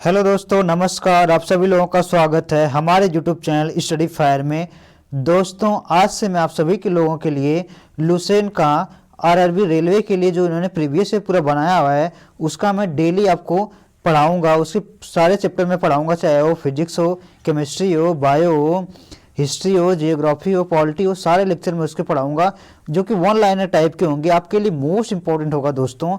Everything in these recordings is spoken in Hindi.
हेलो दोस्तों, नमस्कार। आप सभी लोगों का स्वागत है हमारे यूट्यूब चैनल स्टडी फायर में। दोस्तों, आज से मैं आप सभी के लोगों के लिए लुसेंट का आरआरबी रेलवे के लिए जो इन्होंने प्रीवियस ईयर पूरा बनाया हुआ है उसका मैं डेली आपको पढ़ाऊंगा। उसके सारे चैप्टर में पढ़ाऊंगा, चाहे वो फिजिक्स हो, केमिस्ट्री हो, बायो हो, हिस्ट्री हो, जियोग्राफी हो, पॉलिटी हो, सारे लेक्चर में उसके पढ़ाऊंगा जो कि वन लाइनर टाइप के होंगे, आपके लिए मोस्ट इंपॉर्टेंट होगा दोस्तों।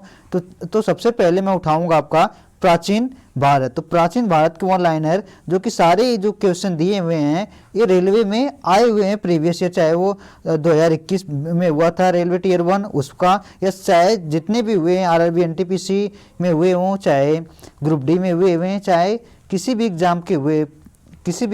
तो सबसे पहले मैं उठाऊंगा आपका प्राचीन भारत। तो प्राचीन भारत के वन लाइनर जो कि सारे जो क्वेश्चन दिए हुए हैं ये रेलवे में आए हुए हैं प्रीवियस ईयर, चाहे वो 2021 में हुआ था रेलवे टीयर 1 उसका, या चाहे जितने भी हुए हैं आरआरबी एनटीपीसी में हुए हों, चाहे ग्रुप डी में हुए हैं, चाहे किसी भी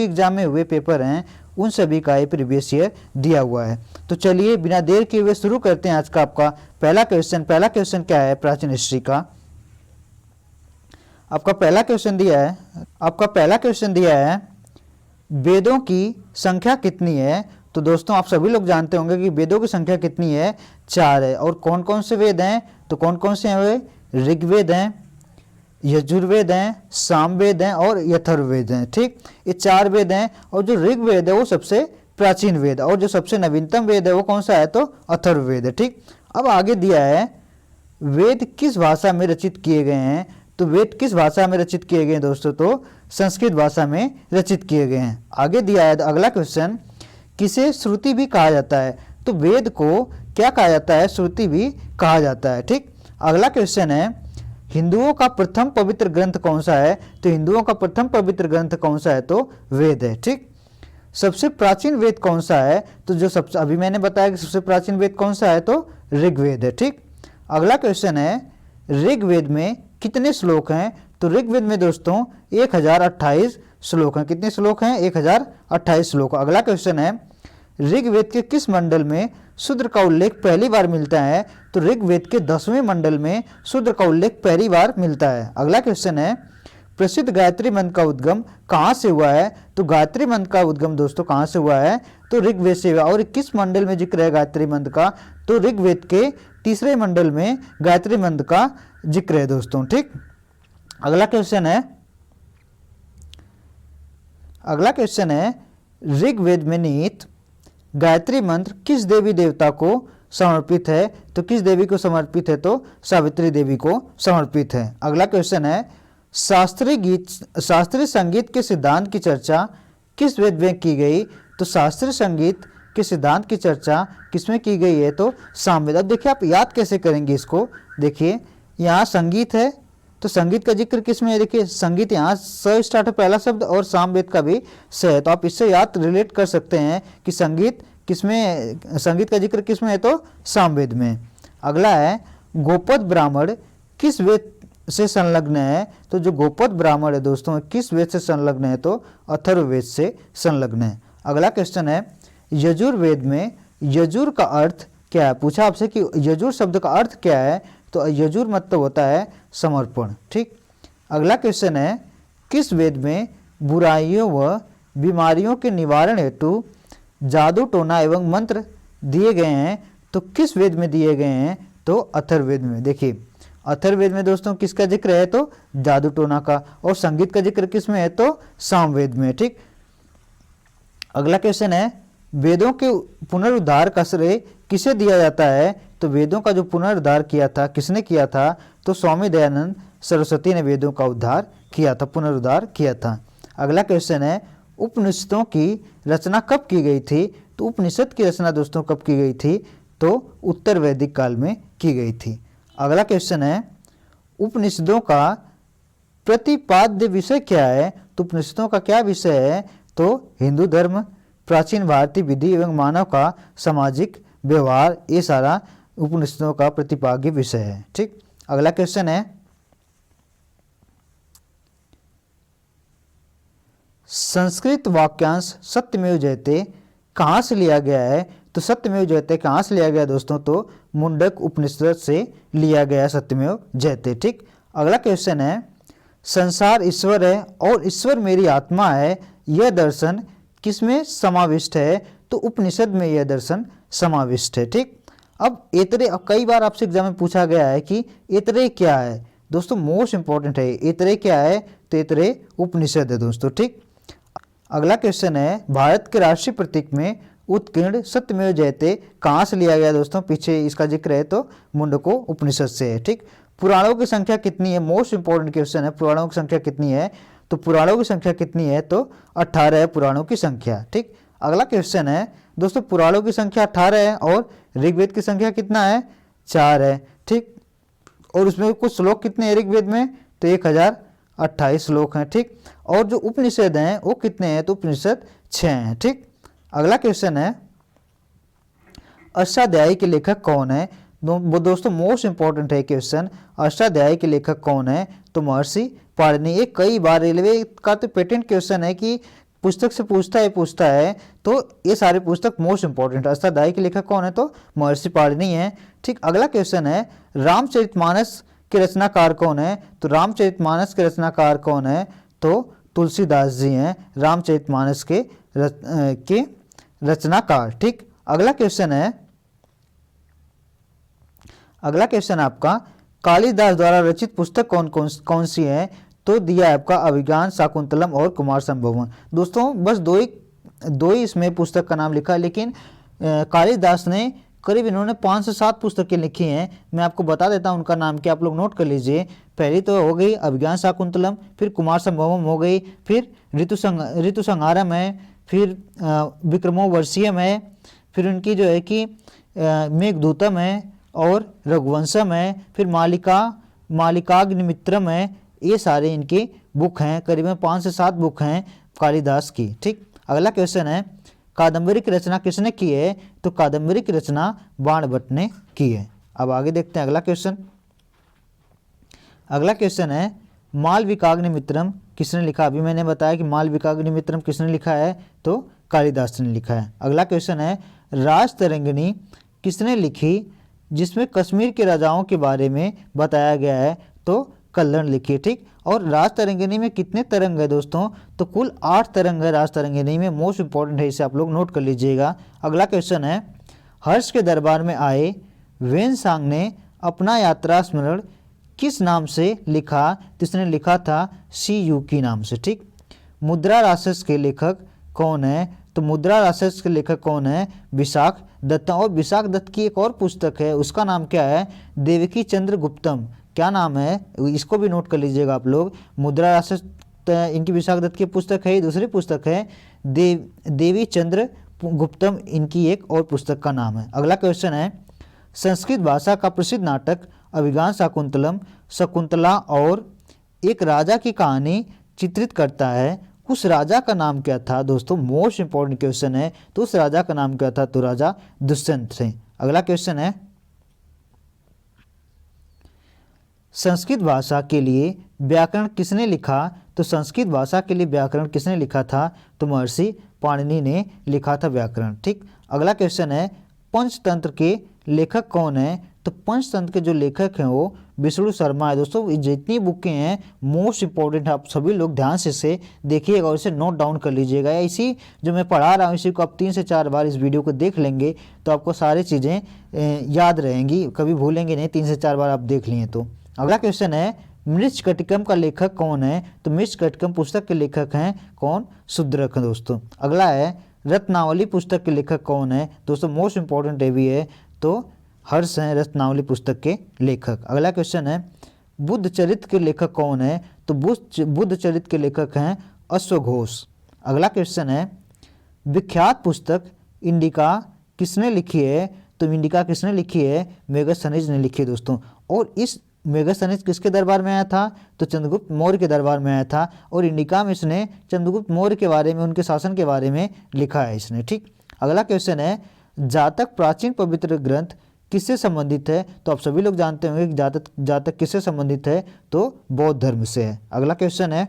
एग्जाम में हुए पेपर हैं, उन सभी का ये प्रीवियस ईयर दिया हुआ है। तो चलिए बिना देर किए हुए शुरू करते हैं आज का आपका पहला क्वेश्चन क्या है प्राचीन हिस्ट्री का। आपका पहला क्वेश्चन दिया है वेदों की संख्या कितनी है। तो दोस्तों आप सभी लोग जानते होंगे कि वेदों की संख्या कितनी है, 4 है। और कौन कौन से वेद हैं, तो कौन कौन से हैं वे, ऋग्वेद हैं, यजुर्वेद हैं, सामवेद हैं और अथर्ववेद हैं। ठीक, ये 4 वेद हैं और जो ऋग्वेद है वो सबसे प्राचीन वेद है और जो सबसे नवीनतम वेद है वो कौन सा है, तो अथर्ववेद है। ठीक, अब आगे दिया है वेद किस भाषा में रचित किए गए हैं। तो वेद किस भाषा में रचित किए गए हैं दोस्तों, तो संस्कृत भाषा में रचित किए गए हैं। आगे दिया है अगला क्वेश्चन, किसे श्रुति भी कहा जाता है। तो वेद को क्या कहा जाता है, श्रुति भी कहा जाता है। ठीक, अगला क्वेश्चन है हिंदुओं का प्रथम पवित्र ग्रंथ कौन सा है। तो हिंदुओं का प्रथम पवित्र ग्रंथ कौन सा है, तो वेद है। ठीक, सबसे प्राचीन वेद कौन सा है, तो जो सबसे अभी मैंने बताया कि सबसे प्राचीन वेद कौन सा है, तो ऋग्वेद है। ठीक, अगला क्वेश्चन है ऋग्वेद में कितने श्लोक हैं। तो ऋग्वेद में दोस्तों 1028 श्लोक हैं। कितने श्लोक हैं, 1028 श्लोक। अगला क्वेश्चन है ऋग्वेद के किस मंडल में शूद्र का उल्लेख पहली बार मिलता है। तो ऋग्वेद के 10वें मंडल में शूद्र का उल्लेख पहली बार मिलता है। अगला क्वेश्चन है प्रसिद्ध गायत्री मंत्र का उद्गम कहाँ से हुआ है। तो गायत्री मंत्र का उद्गम दोस्तों कहाँ से हुआ है, तो ऋग्वेद से हुआ। और किस मंडल में जिक्र है गायत्री मंत्र का, तो ऋग्वेद के 3रे मंडल में गायत्री मंत्र का जिक्र है दोस्तों। ठीक, अगला क्वेश्चन है ऋग्वेद में निहित गायत्री मंत्र किस देवी देवता को समर्पित है। तो किस देवी को समर्पित है, तो सावित्री देवी को समर्पित है। अगला क्वेश्चन है शास्त्रीय संगीत के सिद्धांत की चर्चा किस वेद में की गई। तो शास्त्रीय संगीत के सिद्धांत की चर्चा किसमें की गई है, तो सामवेद। अब देखिए आप याद कैसे करेंगे इसको, देखिए यहाँ संगीत है तो संगीत का जिक्र किसमें है, देखिए संगीत यहाँ स स्टार्ट है पहला शब्द और सामवेद का भी स है। तो आप इससे याद रिलेट कर सकते हैं कि संगीत का जिक्र किसमें है, तो सामवेद में। अगला है गोपद ब्राह्मण किस वेद से संलग्न है। तो जो गोपद ब्राह्मण है दोस्तों किस वेद से संलग्न है, तो अथर्ववेद से संलग्न है। अगला क्वेश्चन है यजुर्वेद में यजुर का अर्थ क्या है। पूछा आपसे कि यजुर शब्द का अर्थ क्या है, तो यजुर मतलब होता है समर्पण। ठीक, अगला क्वेश्चन है किस वेद में बुराइयों व बीमारियों के निवारण हेतु जादू टोना एवं मंत्र दिए गए हैं। तो किस वेद में दिए गए हैं, तो अथर्ववेद में। देखिए अथर्ववेद में दोस्तों किसका जिक्र है, तो जादू टोना का। और संगीत का जिक्र किस में है, तो सामवेद में। ठीक, अगला क्वेश्चन है वेदों के पुनरुद्धार का श्रेय किसे दिया जाता है। तो वेदों का जो पुनरुद्धार किया था किसने किया था, तो स्वामी दयानंद सरस्वती ने वेदों का उद्धार किया था, पुनरुद्धार किया था। अगला क्वेश्चन है उपनिषदों की रचना कब की गई थी। तो उपनिषद की रचना दोस्तों कब की गई थी, तो उत्तर वैदिक काल में की गई थी। अगला क्वेश्चन है उपनिषदों का प्रतिपाद्य विषय क्या है। तो उपनिषदों का क्या विषय है, तो हिंदू धर्म, प्राचीन भारतीय विधि एवं मानव का सामाजिक व्यवहार, ये सारा उपनिषदों का प्रतिपाद्य विषय है। ठीक, अगला क्वेश्चन है संस्कृत वाक्यांश सत्यमेव जयते कहाँ से लिया गया है। तो सत्यमेव जयते कहाँ से लिया गया दोस्तों, तो मुंडक उपनिषद से लिया गया सत्यमेव जयते। ठीक, अगला क्वेश्चन है संसार ईश्वर है और ईश्वर मेरी आत्मा है, यह दर्शन किसमें समाविष्ट है। तो उपनिषद में यह दर्शन समाविष्ट है। ठीक, अब कई बार आपसे एग्जाम में पूछा गया है कि एतरे क्या है। दोस्तों मोस्ट इंपॉर्टेंट है, एतरे क्या है, तैतरेय उपनिषद है दोस्तों। ठीक, अगला क्वेश्चन है, भारत के राष्ट्रीय प्रतीक में उत्कीर्ण सत्यमेव जयते कहाँ से लिया गया दोस्तों? पीछे इसका जिक्र है तो मुंडको उपनिषद से है। ठीक, पुराणों की संख्या कितनी है? मोस्ट इंपॉर्टेंट क्वेश्चन है, पुराणों की संख्या कितनी है? तो पुराणों की संख्या कितनी है? तो 18 है पुराणों की संख्या। ठीक, अगला क्वेश्चन है दोस्तों, पुराणों की संख्या 18 है और ऋग्वेद की संख्या कितना है? 4 है। ठीक, और उसमें कुछ श्लोक कितने हैं ऋग्वेद में? तो 1028 श्लोक हैं। ठीक, और जो उपनिषद हैं वो कितने हैं? तो उपनिषद 6 हैं। ठीक, अगला क्वेश्चन है, अष्टाध्यायी के लेखक कौन है? वो दोस्तों मोस्ट इंपॉर्टेंट है क्वेश्चन, अष्टाध्यायी के लेखक कौन है? तो महर्षि पाणिनि। ये कई बार रेलवे का तो पेटेंट क्वेश्चन है कि पुस्तक से पूछता है, तो ये सारे पुस्तक मोस्ट इंपॉर्टेंट। अष्टाध्यायी के लेखक कौन है? तो महर्षि पाणिनि है। ठीक, अगला क्वेश्चन है, रामचरितमानस के रचनाकार कौन है? तो रामचरितमानस के रचनाकार कौन है? तो तुलसीदास जी हैं रामचरितमानस के रचनाकार। ठीक, अगला क्वेश्चन आपका, कालिदास द्वारा रचित पुस्तक कौन सी है? तो दिया है आपका अभिज्ञान, शाकुंतलम और कुमार संभवम। दोस्तों बस दो ही इसमें पुस्तक का नाम लिखा है, लेकिन कालिदास ने करीब इन्होंने 5 से 7 पुस्तकें लिखी हैं। मैं आपको बता देता हूं उनका नाम क्या, आप लोग नोट कर लीजिए। पहली तो हो गई अभिज्ञान शाकुंतलम, फिर कुमार संभवम हो गई, फिर ऋतु संहारम है, फिर विक्रमोर्वशीयम है, फिर उनकी जो है कि मेघदूतम है और रघुवंशम है, फिर मालिकाग्निमित्रम है। ये सारे इनके बुक हैं, करीबन 5 से 7 बुक हैं कालिदास की। ठीक, अगला क्वेश्चन है, कादम्बरी की रचना किसने की है? तो कादम्बरी की रचना बाणभट्ट ने की है। अब आगे देखते हैं अगला क्वेश्चन है, मालविकाग्निमित्रम किसने लिखा? अभी मैंने बताया कि मालविकाग्निमित्रम किसने लिखा है? तो कालिदास ने लिखा है। अगला क्वेश्चन है, राजतरंगिणी किसने लिखी जिसमें कश्मीर के राजाओं के बारे में बताया गया है? तो कल्हण लिखी। ठीक, और राजतरंगिणी में कितने तरंग है दोस्तों? तो कुल 8 तरंग है राजतरंगिणी में, मोस्ट इंपॉर्टेंट है, इसे आप लोग नोट कर लीजिएगा। अगला क्वेश्चन है, हर्ष के दरबार में आए वेनसांग ने अपना यात्रा स्मरण किस नाम से लिखा? जिसने लिखा था CU की नाम से। ठीक, मुद्रा राक्षस के लेखक कौन है? तो मुद्रा राक्षस के लेखक कौन है? विशाख दत्त। और विशाख दत्त की एक और पुस्तक है, उसका नाम क्या है? देवकी चंद्र गुप्तम। क्या नाम है? इसको भी नोट कर लीजिएगा आप लोग। मुद्रा राक्षस इनकी विशाख दत्त की पुस्तक है, दूसरी पुस्तक है देवी चंद्र गुप्तम, इनकी एक और पुस्तक का नाम है। अगला क्वेश्चन है, संस्कृत भाषा का प्रसिद्ध नाटक अभिज्ञान शाकुंतलम शकुंतला और एक राजा की कहानी चित्रित करता है, उस राजा का नाम क्या था? दोस्तों मोस्ट इंपॉर्टेंट क्वेश्चन है, तो उस राजा का नाम क्या था? तो राजा दुष्यंत थे। अगला क्वेश्चन है, संस्कृत भाषा के लिए व्याकरण किसने लिखा? तो संस्कृत भाषा के लिए व्याकरण किसने लिखा था? तो महर्षि पाणिनि ने लिखा था व्याकरण। ठीक, अगला क्वेश्चन है, पंचतंत्र के लेखक कौन है? तो पंचतंत्र के जो लेखक हैं वो विष्णु शर्मा है। दोस्तों जितनी बुकें हैं मोस्ट इंपॉर्टेंट है, आप सभी लोग ध्यान से इसे देखिएगा और इसे नोट डाउन कर लीजिएगा। या इसी जो मैं पढ़ा रहा हूँ इसी को आप 3 से 4 बार इस वीडियो को देख लेंगे तो आपको सारी चीज़ें याद रहेंगी, कभी भूलेंगे नहीं, 3 से 4 बार आप देख लिए तो। अगला क्वेश्चन है, मृच्छकटिकम का लेखक कौन है? तो मृच्छकटिकम पुस्तक के लेखक हैं कौन? शूद्रक हैं दोस्तों। अगला है, रत्नावली पुस्तक के लेखक कौन है? दोस्तों मोस्ट इंपॉर्टेंट है भी है, तो हर्ष हैं रत्नावली पुस्तक के लेखक। अगला क्वेश्चन है, बुद्ध चरित्र के लेखक कौन है? तो बुद्ध चरित्र के लेखक हैं अश्वघोष। अगला क्वेश्चन है, विख्यात पुस्तक इंडिका किसने लिखी है? तो इंडिका किसने लिखी है? मेगास्थनीज ने लिखी है दोस्तों। और इस मेगास्थनीज किसके दरबार में आया था? तो चंद्रगुप्त मौर्य के दरबार में आया था, और इंडिका में इसने चंद्रगुप्त मौर्य के बारे में, उनके शासन के बारे में लिखा है इसने। ठीक, अगला क्वेश्चन है, जातक प्राचीन पवित्र ग्रंथ किससे संबंधित है? तो आप सभी लोग जानते होंगे कि जातक किससे संबंधित है? तो बौद्ध धर्म से है। अगला क्वेश्चन है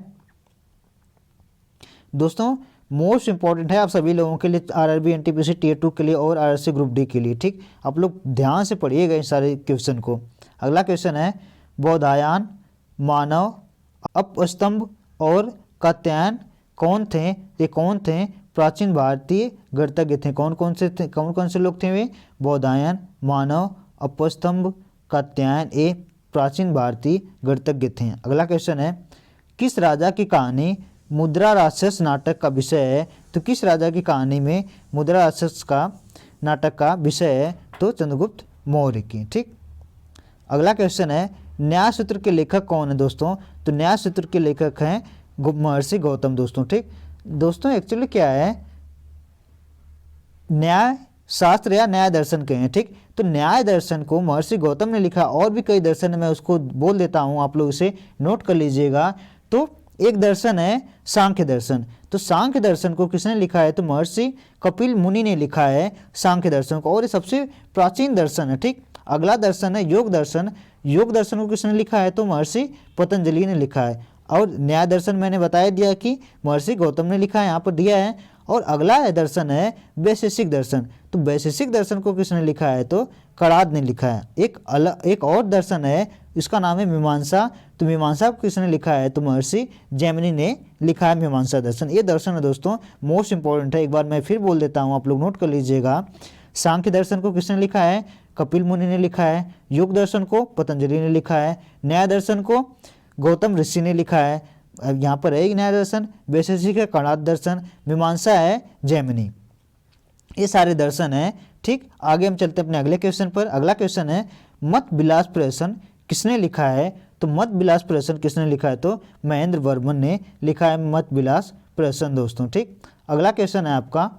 दोस्तों मोस्ट इंपॉर्टेंट है आप सभी लोगों के लिए, आरआरबी एनटीपीसी टियर 2 के लिए और आरआरसी ग्रुप डी के लिए। ठीक, आप लोग ध्यान से पढ़िएगा इन सारे क्वेश्चन को। अगला क्वेश्चन है, बौधायन, मानव, अपस्तंभ और कात्यायन कौन थे? ये कौन थे? प्राचीन भारतीय गणितज्ञ थे। कौन कौन से लोग थे वे? बौधायन, मानव, अपस्तंभ, कात्यायन, ये प्राचीन भारतीय गणितज्ञ थे। अगला क्वेश्चन है, किस राजा की कहानी मुद्रा राक्षस नाटक का विषय है? तो किस राजा की कहानी में मुद्रा राक्षस का नाटक का विषय है? तो चंद्रगुप्त मौर्य की। ठीक, अगला क्वेश्चन है न्याय सूत्र के लेखक कौन है दोस्तों? तो न्याय सूत्र के लेखक हैं महर्षि गौतम दोस्तों। ठीक दोस्तों, एक्चुअली क्या है, न्याय शास्त्र या न्याय दर्शन कहें। ठीक, तो न्याय दर्शन को महर्षि गौतम ने लिखा, और भी कई दर्शन है, मैं उसको बोल देता हूँ, आप लोग इसे नोट कर लीजिएगा। तो एक दर्शन है सांख्य दर्शन। तो सांख्य दर्शन को किसने लिखा है? तो महर्षि कपिल मुनि ने लिखा है सांख्य दर्शन को, और ये सबसे प्राचीन दर्शन है। ठीक, अगला दर्शन है योग दर्शन। योग दर्शन को किसने लिखा है? तो महर्षि पतंजलि ने लिखा है। और न्याय दर्शन मैंने बताया दिया कि महर्षि गौतम ने लिखा है, यहाँ पर दिया है। और अगला दर्शन है वैशेषिक दर्शन। तो वैशेषिक दर्शन को किसने लिखा है? तो कणाद ने लिखा है। एक और दर्शन है, इसका नाम है मीमांसा। तो मीमांसा को किसने लिखा है? तो महर्षि जैमिनी ने लिखा है मीमांसा दर्शन। ये दर्शन है दोस्तों मोस्ट इंपॉर्टेंट है, एक बार मैं फिर बोल देता हूँ, आप लोग नोट कर लीजिएगा। सांख्य दर्शन को किसने लिखा है? कपिल मुनि ने लिखा है। योग दर्शन को पतंजलि ने लिखा है। न्याय दर्शन को गौतम ऋषि ने लिखा है। अब यहाँ पर है न्याय दर्शन, वैशेषिक है कणाद दर्शन, मीमांसा है जैमिनी। ये सारे दर्शन हैं। ठीक, आगे हम चलते हैं अपने अगले क्वेश्चन पर। अगला क्वेश्चन है मत विलास प्रहसन किसने लिखा है? तो मत विलास प्रहसन किसने लिखा है? तो महेंद्र वर्मन ने लिखा है मत विलास प्रहसन दोस्तों। ठीक, अगला क्वेश्चन है आपका,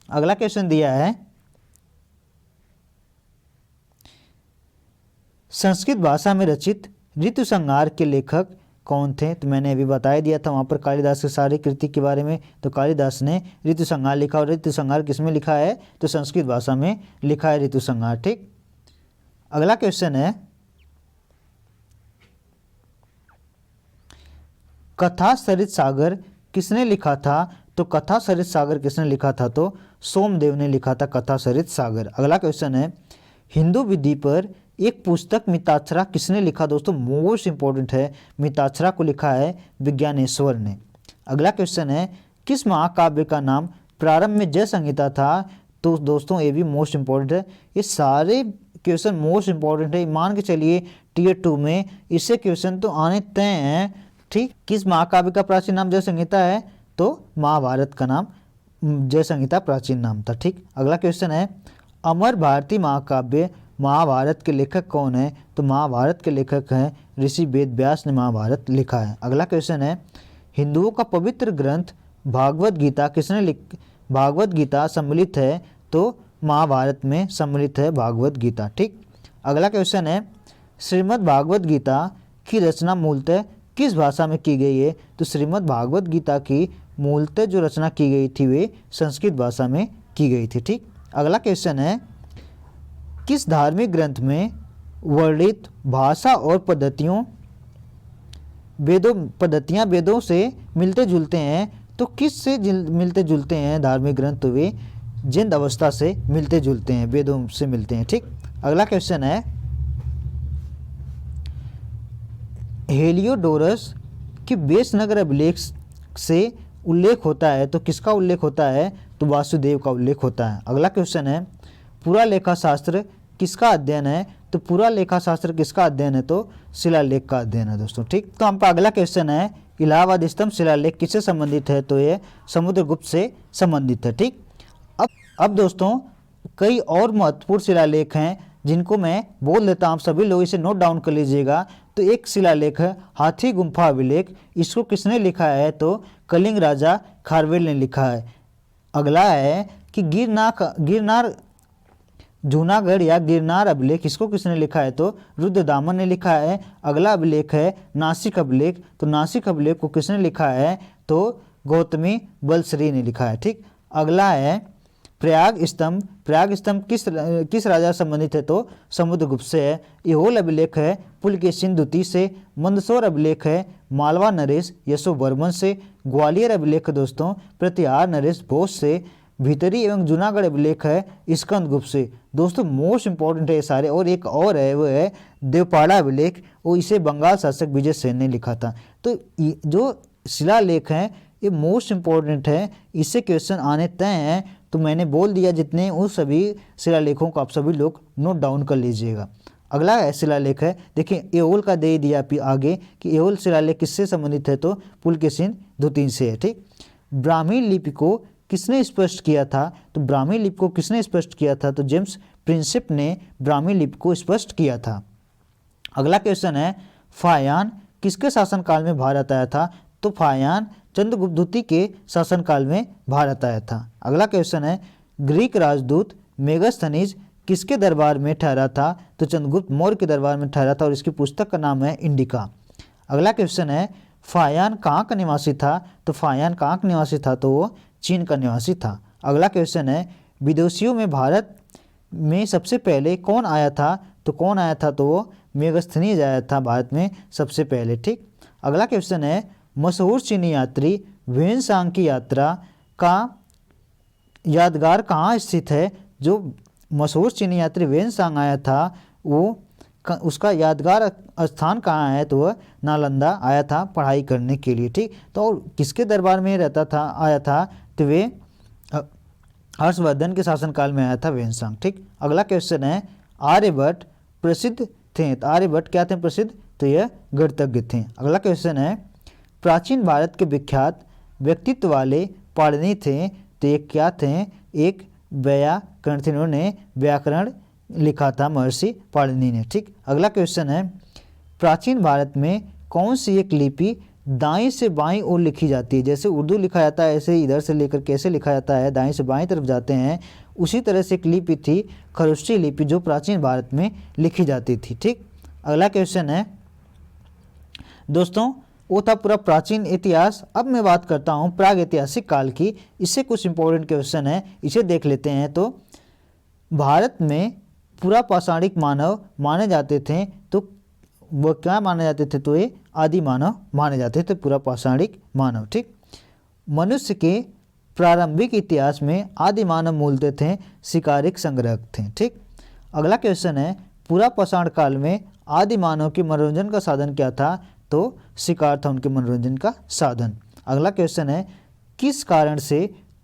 अगला क्वेश्चन दिया है संस्कृत भाषा में रचित ऋतुसंहार के लेखक कौन थे? तो मैंने अभी बताया दिया था वहाँ पर कालिदास की सारी कृति के बारे में। तो कालिदास ने ऋतुसंहार लिखा, और ऋतुसंहार किस में लिखा है? तो संस्कृत भाषा में लिखा है ऋतुसंहार। ठीक, अगला क्वेश्चन है कथा सरित सागर किसने लिखा था? तो कथा सरित सागर किसने लिखा था? तो सोमदेव ने लिखा था कथा सरित सागर। अगला क्वेश्चन है हिंदू विधि पर एक पुस्तक मिताक्षरा किसने लिखा? दोस्तों मोस्ट इंपॉर्टेंट है, मिताक्षरा को लिखा है विज्ञानेश्वर ने। अगला क्वेश्चन है किस महाकाव्य का नाम प्रारंभ में जय संहिता था? तो दोस्तों ये भी मोस्ट इंपॉर्टेंट है। ये सारे क्वेश्चन मोस्ट इंपॉर्टेंट है, मान के चलिए टीयर 2 में इससे क्वेश्चन तो आने तय हैं। ठीक, किस महाकाव्य का प्राचीन नाम जय संहिता है? तो महाभारत का नाम जय संहिता प्राचीन नाम था। ठीक, अगला क्वेश्चन है अमर भारती महाकाव्य महाभारत के लेखक कौन है? तो महाभारत के लेखक हैं ऋषि वेद व्यास ने महाभारत लिखा है। अगला क्वेश्चन है हिंदुओं का पवित्र ग्रंथ भागवत गीता किसने भागवत गीता सम्मिलित है? तो महाभारत में सम्मिलित है भागवत गीता। ठीक, अगला क्वेश्चन है श्रीमद् भागवत गीता की रचना मूलतः किस भाषा में की गई है? तो श्रीमद् भागवत गीता की मूलतः जो रचना की गई थी वे संस्कृत भाषा में की गई थी। ठीक, अगला क्वेश्चन है किस धार्मिक ग्रंथ में वर्णित भाषा और पद्धतियाँ वेदों से मिलते जुलते हैं? तो किस से मिलते जुलते हैं धार्मिक ग्रंथ? तो वे जिंद अवस्था से मिलते जुलते हैं, वेदों से मिलते हैं। ठीक, अगला क्वेश्चन है हेलियोडोरस की वेशनगर अभिलेख से उल्लेख होता है? तो किसका उल्लेख होता है? तो वासुदेव का उल्लेख होता है। अगला क्वेश्चन है पूरा लेखा शास्त्र किसका अध्ययन है? तो पूरा लेखा शास्त्र किसका अध्ययन है? तो शिलालेख का अध्ययन है दोस्तों। ठीक, तो हमका अगला क्वेश्चन है इलाहाबाद स्तंभ शिलालेख किससे संबंधित है? तो ये समुद्रगुप्त से संबंधित है। ठीक, अब दोस्तों कई और महत्वपूर्ण शिलालेख हैं जिनको मैं बोल देता हूँ, आप सभी लोग इसे नोट डाउन कर लीजिएगा। तो एक शिलालेख है हाथी गुम्फा अभिलेख, इसको किसने लिखा है? तो कलिंग राजा खारवेल ने लिखा है। अगला है कि गिरनार जूनागढ़ या गिरनार अभिलेख, इसको किसने लिखा है? तो रुद्रदामन ने लिखा है। अगला अभिलेख है नासिक अभिलेख, तो नासिक अभिलेख को किसने लिखा है? तो गौतमी बलश्री ने लिखा है। ठीक, अगला है प्रयाग स्तंभ किस राजा संबंधित है? तो समुद्रगुप्त से है। इहोल अभिलेख है पुलकेशिन द्वितीय से। मंदसौर अभिलेख है मालवा नरेश यशोवर्मन से। ग्वालियर अभिलेख दोस्तों प्रतिहार नरेश बोस से। भीतरी एवं जूनागढ़ अभिलेख है स्कंदगुप्त से। दोस्तों मोस्ट इंपॉर्टेंट है ये सारे। और एक और है वो है देवपाड़ा अभिलेख, वो इसे बंगाल शासक विजय सेन ने लिखा था। तो जो शिलालेख हैं ये मोस्ट इंपॉर्टेंट है, इससे क्वेश्चन आने तय हैं। तो मैंने बोल दिया जितने उन सभी शिलालेखों को आप सभी लोग नोट डाउन कर लीजिएगा। अगला है शिलालेख है, देखिए एओल का दे दिया आगे कि एओल शिलालेख किससे संबंधित है, तो पुलकेशिन द्वितीय से है। ठीक, ब्राह्मी लिपि को किसने स्पष्ट किया था, तो ब्राह्मी लिपि को किसने स्पष्ट किया था, तो जेम्स प्रिंसेप ने ब्राह्मी लिपि को स्पष्ट किया था। अगला क्वेश्चन है फायान किसके शासनकाल में भारत आया था, तो फायान चंद्रगुप्त द्वितीय के शासनकाल में भारत आया था। अगला क्वेश्चन है ग्रीक राजदूत मेगास्थनीज किसके दरबार में ठहरा था, तो चंद्रगुप्त मौर्य के दरबार में ठहरा था और इसकी पुस्तक का नाम है इंडिका। अगला क्वेश्चन है फायान कहाँ का निवासी था, तो फायान कहाँ का निवासी था, तो वो चीन का निवासी था। अगला क्वेश्चन है विदेशियों में भारत में सबसे पहले कौन आया था, तो कौन आया था, तो वो मेगास्थनीज आया था भारत में सबसे पहले। ठीक, अगला क्वेश्चन है मशहूर चीनी यात्री वेनसांग की यात्रा का यादगार कहाँ स्थित है, जो मशहूर चीनी यात्री वेनसांग आया था वो उसका यादगार स्थान कहाँ है, तो वह नालंदा आया था पढ़ाई करने के लिए। ठीक, तो और किसके दरबार में रहता था, आया था, तो वे हर्षवर्धन के शासनकाल में आया था वेनसांग। ठीक, अगला क्वेश्चन है आर्यभट्ट प्रसिद्ध थे, तो आर्यभट्ट क्या थे प्रसिद्ध, तो यह गणितज्ञ थे। अगला क्वेश्चन है प्राचीन भारत के विख्यात व्यक्तित्व वाले पाणिनि थे, तो ये क्या थे, एक व्याकरण थे, इन्होंने व्याकरण लिखा था महर्षि पाणिनि ने। ठीक, अगला क्वेश्चन है प्राचीन भारत में कौन सी एक लिपि दाएं से बाएं ओर लिखी जाती है, जैसे उर्दू लिखा जाता है ऐसे इधर से लेकर कैसे लिखा जाता है, दाएं से बाएं तरफ जाते हैं, उसी तरह से एक लिपि थी खरोष्ठी लिपि जो प्राचीन भारत में लिखी जाती थी। ठीक, अगला क्वेश्चन है दोस्तों वो था पूरा प्राचीन इतिहास। अब मैं बात करता हूँ प्राग ऐतिहासिक काल की, इससे कुछ इंपॉर्टेंट क्वेश्चन है, इसे देख लेते हैं। तो भारत में पूरा पाषाणिक मानव माने जाते थे, तो वो क्या माने जाते थे, तो ये आदि मानव माने जाते थे, पूरा पाषाणिक मानव। ठीक, मनुष्य के प्रारंभिक इतिहास में आदि मानव मूलतः थे शिकारिक संग्रहक थे। ठीक, अगला क्वेश्चन है पूरा पाषाण काल में आदि मानव के मनोरंजन का साधन क्या था, तो शिकार था उनके मनोरंजन का साधन। अगला क्वेश्चन है किस कारण से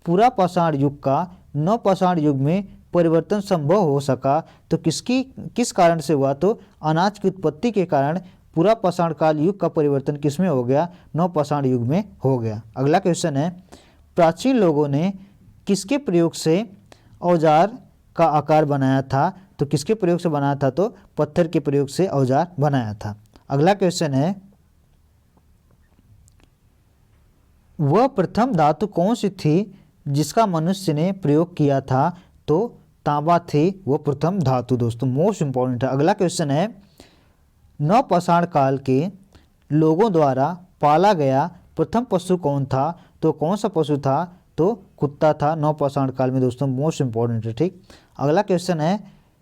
पूरा पाषाण युग का नवपाषाण युग में परिवर्तन संभव हो सका, तो किस कारण से हुआ, तो अनाज की उत्पत्ति के कारण पूरा पाषाण काल युग का परिवर्तन किस में हो गया, नवपाषाण युग में हो गया। अगला क्वेश्चन है प्राचीन लोगों ने किसके प्रयोग से औजार का आकार बनाया था, तो किसके प्रयोग से बनाया था, तो पत्थर के प्रयोग से औजार बनाया था। अगला क्वेश्चन है वह प्रथम धातु कौन सी थी जिसका मनुष्य ने प्रयोग किया था, तो तांबा थी वो प्रथम धातु। दोस्तों मोस्ट इंपॉर्टेंट है। अगला क्वेश्चन है नवपाषाण काल के लोगों द्वारा पाला गया प्रथम पशु कौन था, तो कौन सा पशु था, तो कुत्ता था नवपाषाण काल में। दोस्तों मोस्ट इंपॉर्टेंट है। ठीक, अगला क्वेश्चन है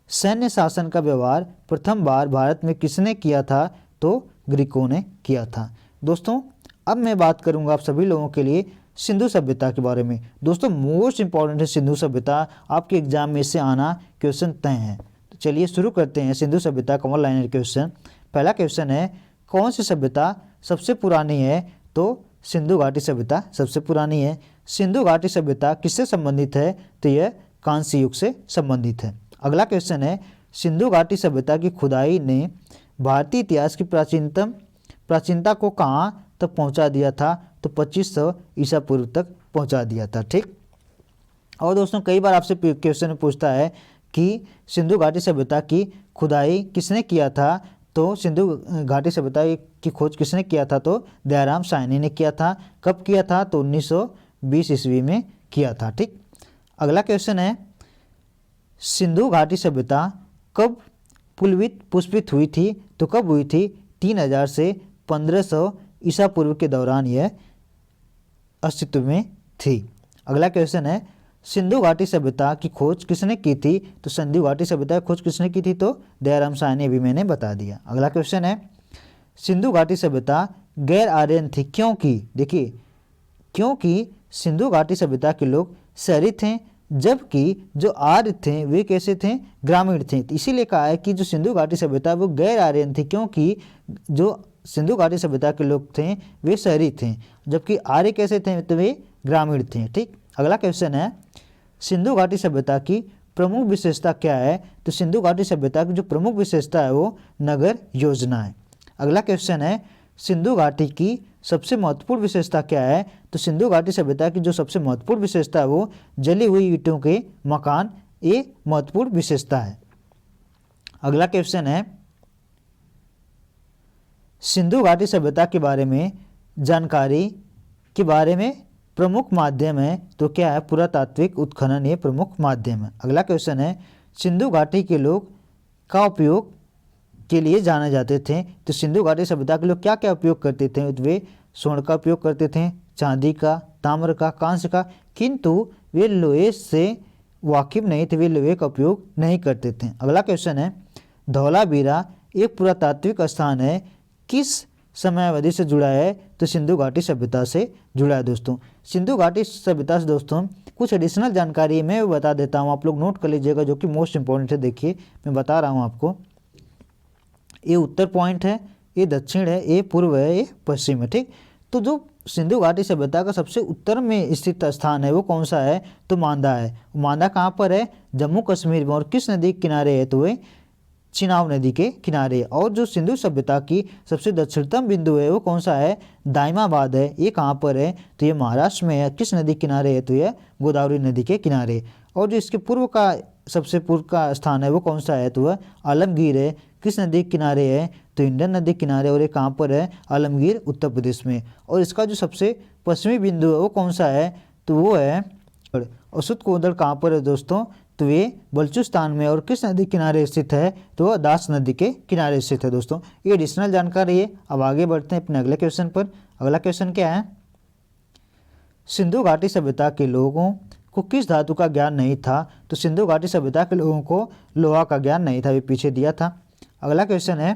सैन्य शासन का व्यवहार प्रथम बार भारत में किसने किया था, तो ग्रीकों ने किया था। दोस्तों अब मैं बात करूंगा आप सभी लोगों के लिए सिंधु सभ्यता के बारे में। दोस्तों मोस्ट इंपॉर्टेंट है सिंधु सभ्यता, आपके एग्जाम में से आना क्वेश्चन तय है। तो चलिए शुरू करते हैं सिंधु सभ्यता कॉमन लाइनर क्वेश्चन। पहला क्वेश्चन है कौन सी सभ्यता सबसे पुरानी है, तो सिंधु घाटी सभ्यता सबसे पुरानी है। सिंधु घाटी सभ्यता किससे संबंधित है, तो यह कांस्य युग से संबंधित है। अगला क्वेश्चन है सिंधु घाटी सभ्यता की खुदाई ने भारतीय इतिहास की प्राचीनता को कहाँ तक पहुँचा दिया था, तो 2500 ईसा पूर्व तक पहुँचा दिया था। ठीक, और दोस्तों कई बार आपसे क्वेश्चन पूछता है कि सिंधु घाटी सभ्यता की खुदाई किसने किया था, तो सिंधु घाटी सभ्यता की खोज किसने किया था, तो दयाराम साहनी ने किया था। कब किया था, तो 1920 ईस्वी में किया था। ठीक, अगला क्वेश्चन है सिंधु घाटी सभ्यता कब पुष्पित हुई थी, तो कब हुई थी, 3000 से 1500 ईसा पूर्व के दौरान यह अस्तित्व में थी। अगला क्वेश्चन है सिंधु घाटी सभ्यता की खोज किसने की थी, तो सिंधु घाटी सभ्यता की खोज किसने की थी, तो दयाराम साहनी, अभी मैंने बता दिया। अगला क्वेश्चन है सिंधु घाटी सभ्यता गैर आर्यन थी क्योंकि, देखिए क्योंकि सिंधु घाटी सभ्यता के लोग शहरी थे, जबकि जो आर्य थे वे कैसे थे, ग्रामीण थे। तो इसीलिए कहा है कि जो सिंधु घाटी सभ्यता वो गैर आर्यन थी, क्योंकि जो सिंधु घाटी सभ्यता के लोग थे वे शहरी थे, जबकि आर्य कैसे थे, तो वे ग्रामीण थे। ठीक, अगला क्वेश्चन है सिंधु घाटी सभ्यता की प्रमुख विशेषता क्या है? तो सिंधु घाटी सभ्यता की जो प्रमुख विशेषता है वो नगर योजना है। अगला क्वेश्चन है सिंधु घाटी की सबसे महत्वपूर्ण विशेषता क्या है? तो सिंधु घाटी सभ्यता की जो सबसे महत्वपूर्ण विशेषता है वो जली हुई ईंटों के मकान, ये महत्वपूर्ण विशेषता है। अगला क्वेश्चन है सिंधु घाटी सभ्यता के बारे में जानकारी के बारे में प्रमुख माध्यम है तो क्या है? पुरातात्विक उत्खनन ये प्रमुख माध्यम है। अगला क्वेश्चन है सिंधु घाटी के लोग का उपयोग के लिए जाने जाते थे, तो सिंधु घाटी सभ्यता के लोग क्या क्या उपयोग करते थे? वे स्वर्ण का उपयोग करते थे, चांदी का, ताम्र का, कांस्य का, किंतु वे लोहे से वाकिफ नहीं थे, वे लोहे का उपयोग नहीं करते थे। अगला क्वेश्चन है धौलावीरा एक पुरातात्विक स्थान है, किस समय अवधि से जुड़ा है? तो सिंधु घाटी सभ्यता से जुड़ा है दोस्तों। सिंधु घाटी सभ्यता से दोस्तों कुछ एडिशनल जानकारी मैं बता देता हूँ, आप लोग नोट कर लीजिएगा, जो कि मोस्ट इंपॉर्टेंट है। देखिए मैं बता रहा हूँ आपको, ये उत्तर पॉइंट है, ये दक्षिण है, ये पूर्व है, ये पश्चिम है। ठीक, तो जो सिंधु घाटी सभ्यता का सबसे उत्तर में स्थित स्थान है वो कौन सा है? तो मांदा है। मांदा कहाँ पर है? जम्मू कश्मीर में। और किस नदी के किनारे है? तो वे चिनाब नदी के किनारे। और जो सिंधु सभ्यता की सबसे दक्षिणतम बिंदु है वो कौन सा है? दाइमाबाद है। ये कहाँ पर है? तो ये महाराष्ट्र में है। किस नदी किनारे है? तो यह गोदावरी नदी के किनारे। और जो इसके पूर्व का सबसे पूर्व का स्थान है वो कौन सा है? तो वह आलमगीर है। किस नदी के किनारे है? तो इंडियन नदी किनारे। और ये कहाँ पर है? आलमगीर उत्तर प्रदेश में। और इसका जो सबसे पश्चिमी बिंदु है वो कौन सा है? तो वो है औसत कोदड़। कहाँ पर है दोस्तों? तो ये बलूचिस्तान में। और किस नदी किनारे स्थित है? तो वह दास नदी के किनारे स्थित है दोस्तों। ये एडिशनल जानकारी है। अब आगे बढ़ते हैं अपने अगले क्वेश्चन पर। अगला क्वेश्चन क्या है? सिंधु घाटी सभ्यता के लोगों को किस धातु का ज्ञान नहीं था? तो सिंधु घाटी सभ्यता के लोगों को लोहा का ज्ञान नहीं था, ये पीछे दिया था। अगला क्वेश्चन है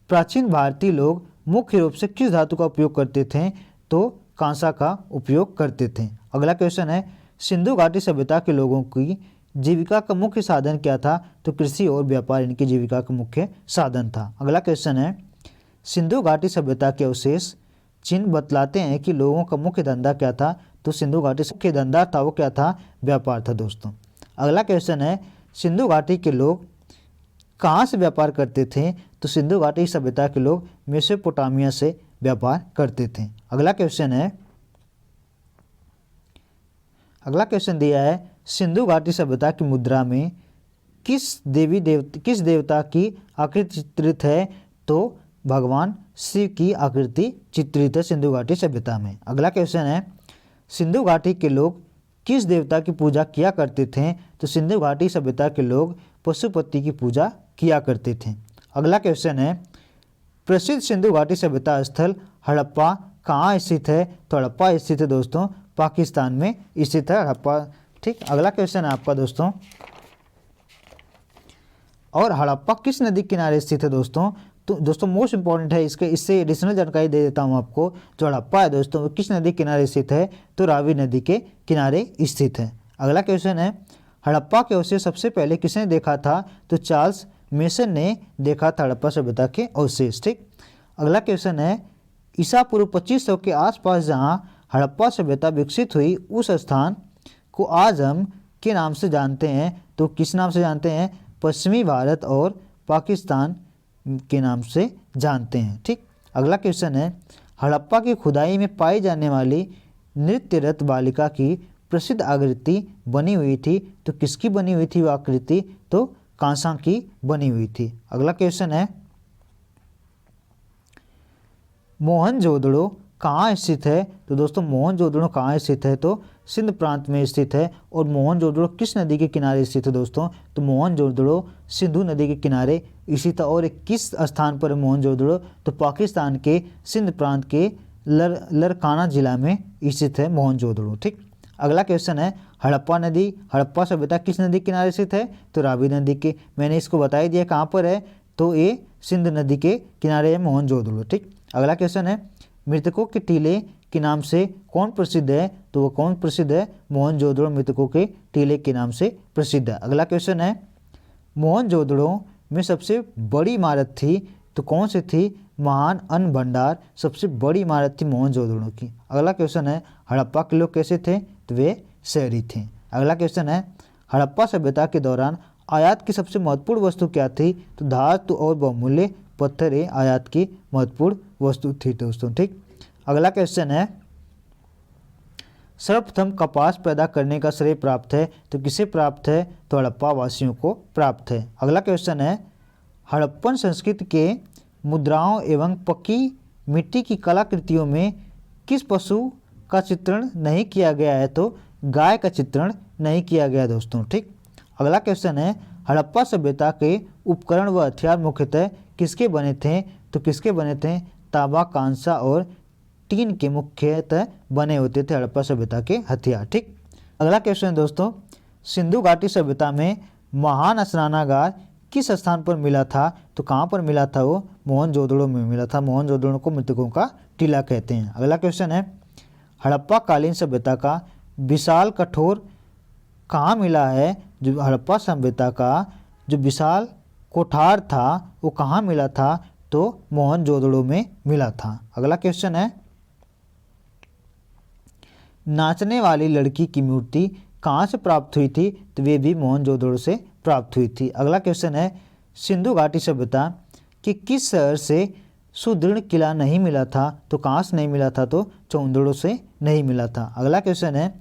प्राचीन भारतीय लोग मुख्य रूप से किस धातु का उपयोग करते थे? तो कांसा का उपयोग करते थे। अगला क्वेश्चन है सिंधु घाटी सभ्यता के लोगों की जीविका का मुख्य साधन क्या था? तो कृषि और व्यापार इनकी जीविका का मुख्य साधन था। अगला क्वेश्चन है सिंधु घाटी सभ्यता के अवशेष चिन्ह बतलाते हैं कि लोगों का मुख्य धंधा क्या था? तो सिंधु घाटी मुख्य धंधा था वो क्या था? व्यापार था दोस्तों। अगला क्वेश्चन है सिंधु घाटी के लोग कहाँ से व्यापार करते थे? तो सिंधु घाटी सभ्यता के लोग मेसोपोटामिया से व्यापार करते थे। अगला क्वेश्चन दिया है सिंधु घाटी सभ्यता की मुद्रा में किस देवता की आकृति चित्रित है? तो भगवान शिव की आकृति चित्रित है सिंधु घाटी सभ्यता में। अगला क्वेश्चन है सिंधु घाटी के लोग किस देवता की पूजा किया करते थे? तो सिंधु घाटी सभ्यता के लोग पशुपति की पूजा किया करते थे। अगला क्वेश्चन है प्रसिद्ध सिंधु घाटी सभ्यता स्थल हड़प्पा कहाँ स्थित है? तो हड़प्पा स्थित है दोस्तों पाकिस्तान में स्थित है हड़प्पा। ठीक, अगला क्वेश्चन है आपका दोस्तों और हड़प्पा किस नदी किनारे स्थित है दोस्तों? तो दोस्तों मोस्ट इंपॉर्टेंट है, इससे एडिशनल जानकारी दे देता हूँ आपको। जो हड़प्पा है दोस्तों वो किस नदी किनारे स्थित है? तो रावी नदी के किनारे स्थित है। अगला क्वेश्चन है हड़प्पा के अवशेष सबसे पहले किसने देखा था? तो चार्ल्स मेसन ने देखा था हड़प्पा सभ्यता के अवशेष। ठीक, अगला क्वेश्चन है ईसा पूर्व 2500 के आसपास जहाँ हड़प्पा सभ्यता विकसित हुई उस स्थान को आज हम के नाम से जानते हैं? तो किस नाम से जानते हैं? पश्चिमी भारत और पाकिस्तान के नाम से जानते हैं। ठीक, अगला क्वेश्चन है हड़प्पा की खुदाई में पाई जाने वाली नृत्यरत बालिका की प्रसिद्ध आकृति बनी हुई थी, तो किसकी बनी हुई थी वो आकृति? तो कांसा की बनी हुई थी। अगला क्वेश्चन है मोहनजोदड़ो कहाँ स्थित है? तो दोस्तों मोहनजोदड़ो कहाँ स्थित है? तो सिंध प्रांत में स्थित है। और मोहनजोदड़ो किस नदी के किनारे स्थित है दोस्तों? तो मोहनजोदड़ो सिंधु नदी के किनारे स्थित है। और किस स्थान पर है मोहनजोदड़ो? तो पाकिस्तान के सिंध प्रांत के लरकाना जिला में स्थित है मोहनजोदड़ो। ठीक, अगला क्वेश्चन है हड़प्पा सभ्यता किस नदी के किनारे स्थित है? तो रावी नदी के। मैंने इसको बता ही दिया कहाँ पर है, तो ये सिंध नदी के किनारे है मोहनजोदड़ो। ठीक, अगला क्वेश्चन है मृतकों के टीले के नाम से कौन प्रसिद्ध है? तो वो कौन प्रसिद्ध है? मोहनजोदड़ो मृतकों के टीले के नाम से प्रसिद्ध है। अगला क्वेश्चन है मोहनजोदड़ो में सबसे बड़ी इमारत थी, तो कौन सी थी? महान अन्न भंडार सबसे बड़ी इमारत थी मोहनजोदड़ो की। अगला क्वेश्चन है हड़प्पा के लोग कैसे थे? तो वे शहरी थे। अगला क्वेश्चन है हड़प्पा सभ्यता के दौरान आयात की सबसे महत्वपूर्ण वस्तु क्या थी? तो धातु और बहुमूल्य पत्थर ये आयात की महत्वपूर्ण वस्तु थी दोस्तों। ठीक, अगला क्वेश्चन है, सर्वप्रथम कपास पैदा करने का श्रेय प्राप्त है तो किसे प्राप्त है? तो हड़प्पा वासियों को प्राप्त है। अगला क्वेश्चन है, हड़प्पन संस्कृति के मुद्राओं एवं पक्की मिट्टी की कलाकृतियों में किस पशु का चित्रण नहीं किया गया है? तो गाय का चित्रण नहीं किया गया दोस्तों। ठीक, अगला क्वेश्चन है, हड़प्पा सभ्यता के उपकरण व हथियार मुख्यतः किसके बने थे? तो किसके बने थे? तांबा, कांसा और टीन के मुख्यतः बने होते थे हड़प्पा सभ्यता के हथियार। ठीक, अगला क्वेश्चन दोस्तों, सिंधु घाटी सभ्यता में महान स्नानागार किस स्थान पर मिला था? तो कहाँ पर मिला था? वो मोहनजोदड़ो में मिला था। मोहनजोदड़ो को मृतकों का टीला कहते हैं। अगला क्वेश्चन है, हड़प्पा कालीन सभ्यता का विशाल कठोर कहाँ मिला है? जो हड़प्पा सभ्यता का जो विशाल कोठार था वो कहाँ मिला था? तो मोहनजोदड़ो में मिला था। अगला क्वेश्चन है, नाचने वाली लड़की की मूर्ति कहाँ से प्राप्त हुई थी? तो वे भी मोहनजोदड़ो से प्राप्त हुई थी। अगला क्वेश्चन है, सिंधु घाटी सभ्यता कि किस शहर से सुदृढ़ किला नहीं मिला था? तो कहाँ से नहीं मिला था? तो चौंदड़ो से नहीं मिला था। अगला क्वेश्चन है,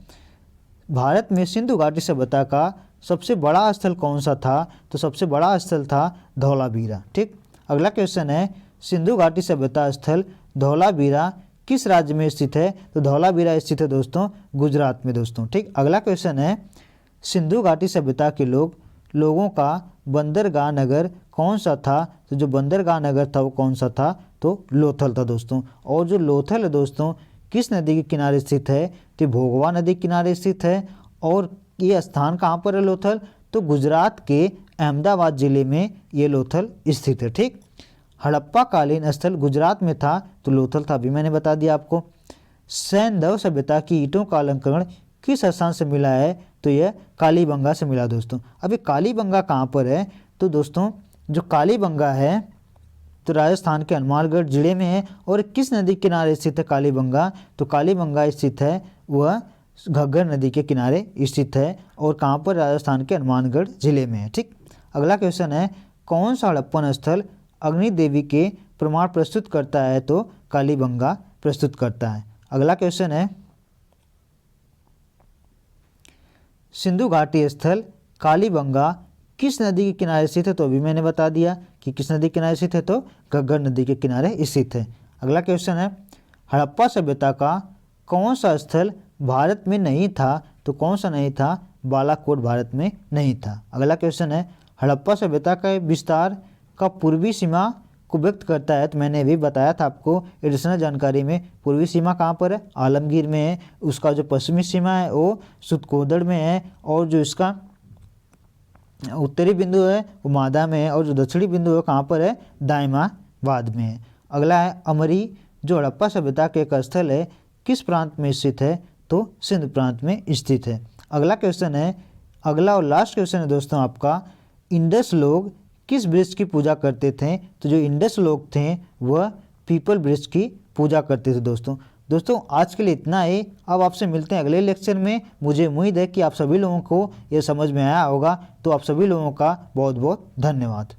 भारत में सिंधु घाटी सभ्यता का सबसे बड़ा स्थल कौन सा था? तो सबसे बड़ा स्थल था धौलावीरा। ठीक, अगला क्वेश्चन है, सिंधु घाटी सभ्यता स्थल धौलावीरा किस राज्य में स्थित है? तो धौलावीरा स्थित है दोस्तों गुजरात में दोस्तों। ठीक, अगला क्वेश्चन है, सिंधु घाटी सभ्यता के लोगों का बंदरगाह नगर कौन सा था? तो जो बंदरगाह नगर था वो कौन सा था? तो लोथल था दोस्तों। और जो लोथल है दोस्तों किस नदी के किनारे स्थित है? तो भोगवा नदी के किनारे स्थित है। और ये स्थान कहाँ पर है लोथल? तो गुजरात के अहमदाबाद जिले में ये लोथल स्थित है। ठीक, हड़प्पा कालीन स्थल गुजरात में था तो लोथल था, अभी मैंने बता दिया आपको। सैंधव सभ्यता की ईंटों का अलंकरण किस स्थान से मिला है? तो यह कालीबंगा से मिला दोस्तों। अभी कालीबंगा कहाँ पर है? तो दोस्तों जो कालीबंगा है तो राजस्थान के हनुमानगढ़ जिले में है। और किस नदी के किनारे स्थित है कालीबंगा? तो कालीबंगा स्थित है वह घग्गर नदी के किनारे स्थित है। और कहाँ पर? राजस्थान के हनुमानगढ़ जिले में है। ठीक, अगला क्वेश्चन है, कौन सा हड़प्पन स्थल अग्नि देवी के प्रमाण प्रस्तुत करता है? तो कालीबंगा प्रस्तुत करता है। अगला क्वेश्चन है, सिंधु घाटी स्थल कालीबंगा किस नदी के किनारे स्थित है? तो अभी मैंने बता दिया कि किस नदी के किनारे स्थित है, तो घग्गर नदी के किनारे स्थित है। अगला क्वेश्चन है, हड़प्पा सभ्यता का कौन सा स्थल भारत में नहीं था? तो कौन सा नहीं था? बालाकोट भारत में नहीं था। अगला क्वेश्चन है, हड़प्पा सभ्यता का विस्तार का पूर्वी सीमा को व्यक्त करता है? तो मैंने अभी बताया था आपको एडिशनल जानकारी में, पूर्वी सीमा कहाँ पर है? आलमगीर में है। उसका जो पश्चिमी सीमा है वो सुतकोदड़ में है। और जो इसका उत्तरी बिंदु है वो मादा में है। और जो दक्षिणी बिंदु है कहाँ पर है? दायमाबाद में है। अगला है, अमरी जो हड़प्पा सभ्यता के एक स्थल है किस प्रांत में स्थित है? तो सिंध प्रांत में स्थित है। अगला क्वेश्चन है, अगला और लास्ट क्वेश्चन है दोस्तों आपका, इंडस लोग किस वृक्ष की पूजा करते थे? तो जो इंडस लोग थे वह पीपल वृक्ष की पूजा करते थे दोस्तों आज के लिए इतना ही। अब आपसे मिलते हैं अगले लेक्चर में। मुझे उम्मीद है कि आप सभी लोगों को यह समझ में आया होगा। तो आप सभी लोगों का बहुत बहुत धन्यवाद।